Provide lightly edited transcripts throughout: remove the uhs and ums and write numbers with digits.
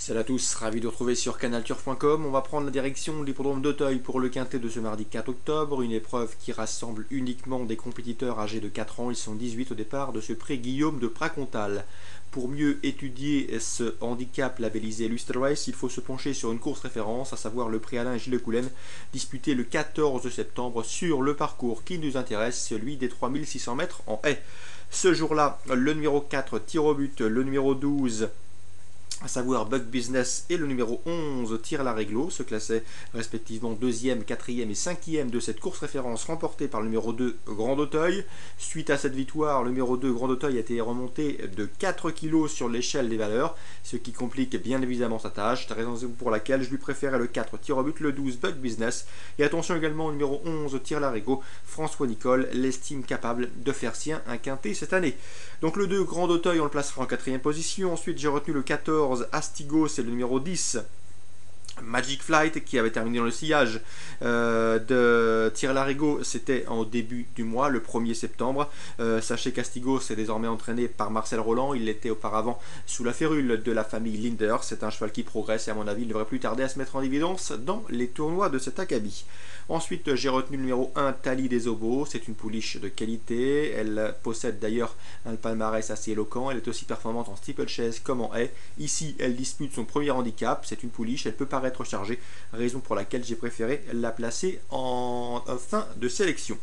Salut à tous, ravi de vous retrouver sur canalturf.com. On va prendre la direction de l'hippodrome d'Auteuil pour le quintet de ce mardi 4 octobre. Une épreuve qui rassemble uniquement des compétiteurs âgés de 4 ans. Ils sont 18 au départ de ce prix Guillaume de Pracontal. Pour mieux étudier ce handicap labellisé Lustre Race, il faut se pencher sur une course référence, à savoir le prix Alain Gilles Coulen, disputé le 14 septembre sur le parcours qui nous intéresse, celui des 3600 mètres en haie. Ce jour-là, le numéro 4 tire au but, le numéro 12 à savoir Bug Business et le numéro 11 Tire la Réglo, se classaient respectivement 2e, 4e et 5e de cette course référence remportée par le numéro 2 Grand Auteuil. Suite à cette victoire, le numéro 2 Grand Auteuil a été remonté de 4 kg sur l'échelle des valeurs, ce qui complique bien évidemment sa tâche, raison pour laquelle je lui préférais le 4 Tire au but, le 12 Bug Business, et attention également au numéro 11 Tire la Réglo. François Nicole l'estime capable de faire sien un quintet cette année. Donc le 2 Grand Auteuil, on le placera en 4e position. Ensuite j'ai retenu le 14 Astigos et le numéro 10 Magic Flight qui avait terminé dans le sillage de Tire-Larigot, c'était en début du mois, le 1er septembre. Sachez qu'Astigos est désormais entraîné par Marcel Roland, il l'était auparavant sous la férule de la famille Linder. C'est un cheval qui progresse et à mon avis il ne devrait plus tarder à se mettre en évidence dans les tournois de cet acabit. Ensuite j'ai retenu le numéro 1 Tali des Obos, c'est une pouliche de qualité, elle possède d'ailleurs un palmarès assez éloquent, elle est aussi performante en steeplechase comme en haie. Ici elle dispute son premier handicap, c'est une pouliche, elle peut paraître chargée, raison pour laquelle j'ai préféré la placer en fin de sélection.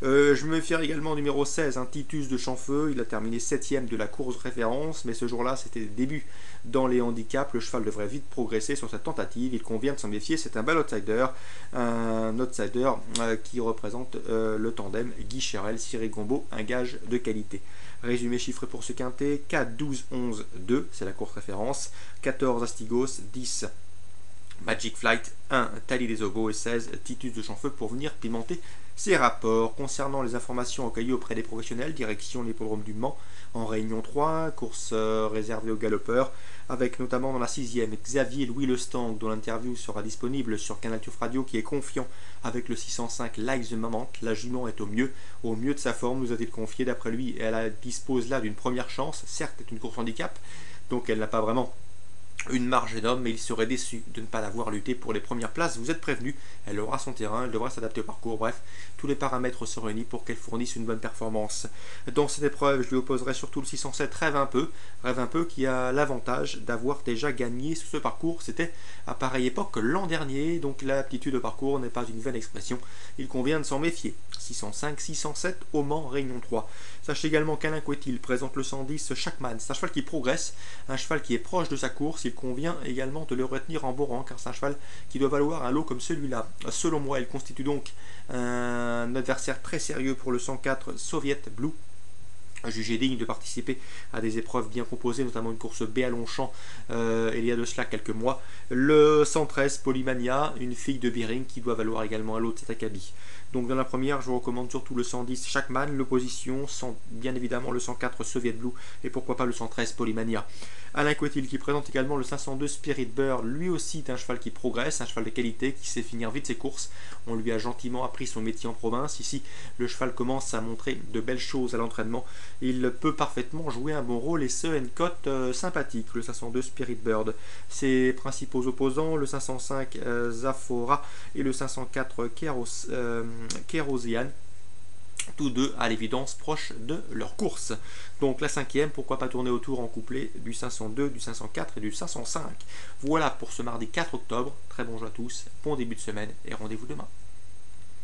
Je me méfie également numéro 16, un Titus de Champfeu, il a terminé 7e de la course référence, mais ce jour-là c'était le début dans les handicaps, le cheval devrait vite progresser sur cette tentative, il convient de s'en méfier, c'est un bel outsider, qui représente le tandem Guy Cherel, Cyril Gombeau, un gage de qualité. Résumé chiffré pour ce quintet, 4, 12, 11, 2, c'est la course référence, 14 Astigos, 10 Magic Flight, 1 Tali des Obos et 16 Titus de Champfeu pour venir pimenter ses rapports. Concernant les informations recueillies auprès des professionnels, direction l'hippodrome du Mans en Réunion 3, course réservée aux galopeurs, avec notamment dans la 6e Xavier Louis Lestang, dont l'interview sera disponible sur Canal Turf Radio, qui est confiant avec le 605 Like the Moment. La jument est au mieux de sa forme, nous a-t-il confié. D'après lui, elle dispose là d'une première chance, certes c'est une course handicap, donc elle n'a pas vraiment une marge énorme, mais il serait déçu de ne pas l'avoir lutté pour les premières places. Vous êtes prévenus, elle aura son terrain, elle devra s'adapter au parcours, bref, tous les paramètres sont réunis pour qu'elle fournisse une bonne performance. Dans cette épreuve, je lui opposerai surtout le 607 Rêve un peu, qui a l'avantage d'avoir déjà gagné sur ce parcours. C'était à pareille époque l'an dernier, donc l'aptitude au parcours n'est pas une vaine expression, il convient de s'en méfier. 605, 607 au Mans, Réunion 3. Sachez également qu'Alain Couetil présente le 110 Shackman, c'est un cheval qui progresse, un cheval qui est proche de sa course, il convient également de le retenir en beau rang, car c'est un cheval qui doit valoir un lot comme celui-là. Selon moi, il constitue donc un adversaire très sérieux pour le 104 Soviet Blue, jugé digne de participer à des épreuves bien composées, notamment une course B à Longchamp il y a de cela quelques mois. Le 113 Polymania, une fille de Bering qui doit valoir également un lot de cet acabit. Donc dans la première, je vous recommande surtout le 110 Shackman, l'opposition, bien évidemment le 104 Soviet Blue et pourquoi pas le 113 Polymania. Alain Couetil qui présente également le 502 Spirit Bird, lui aussi est un cheval qui progresse, un cheval de qualité qui sait finir vite ses courses. On lui a gentiment appris son métier en province. Ici, le cheval commence à montrer de belles choses à l'entraînement. Il peut parfaitement jouer un bon rôle et ce, une cote sympathique, le 502 Spirit Bird. Ses principaux opposants, le 505 Zafora et le 504 Kerosian, tous deux à l'évidence proches de leur course. Donc la 5e, pourquoi pas tourner autour en couplet du 502, du 504 et du 505. Voilà pour ce mardi 4 octobre. Très bon jeu à tous, bon début de semaine et rendez-vous demain.